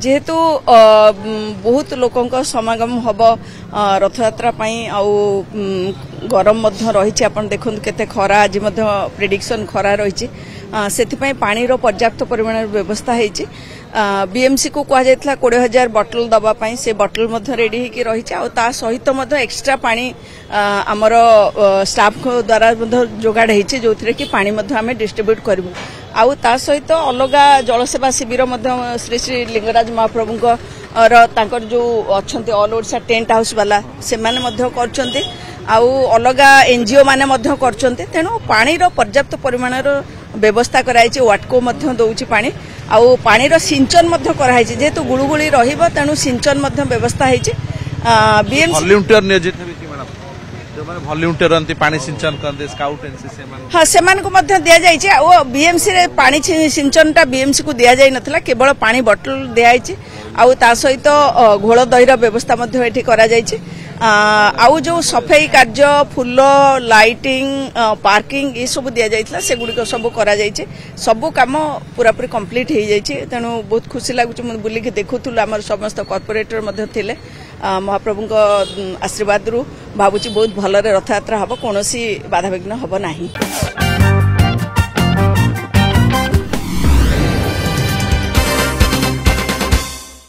जेहेतु बहुत लोकों समागम हम रथयात्रा गरम रही आप देखो केते खरा आज प्रेडिक्शन खरा रही से पानी पर्याप्त परिमाण व्यवस्था होती बीएमसी को कह 20,000 बटल दवापाई से बटल रेडी होकर रही सहित एक्सट्रा पानी आमर स्टाफ द्वारा जोगाड़ होती जो कि पानी आम डिस्ट्रीब्यूट करूँ आउ ता सहित अलग जलसेवा शिविर श्री श्री लिंगराज महाप्रभु जो अच्छा ऑल ओडिशा टेंट हाउस वाला से माने आउ अलग एनजीओ माने करछन्ते तेणु पानी पर्याप्त परिमाण व्यवस्था कराई वाटको दौची पानी आउ पानी सिंचन कराई जेहेतु गुड़गुड़ी रहिबो तेणु सिंचन व्यवस्था है वॉलंटियर नियोजित जो माने वॉलंटियर अंति पानी सिंचन करते स्काउट एनसीसी हाँ से दिया जाइए और बीएमसी रे पानी सिंचनटा बीएमसी को दिया जाई नथला केवल पानी बटल दिया आउ ता सहित घोल दहीर व्यवस्था करा जाइए आउ जो सफाई कार्य फुल लाइटिंग पार्किंग ये सब दि जाइए से गुड़िक सब करा जाइए सबू कम पूरापूरी कंप्लीट हो जाइए तेणु बहुत खुशी लगुच बुलिक देखुलु आम समस्त कॉर्पोरेटर थे महाप्रभु आशीर्वाद रु भावुची बहुत भलरे रथयात्रा हम कौन बाधाविघ्न हम ना।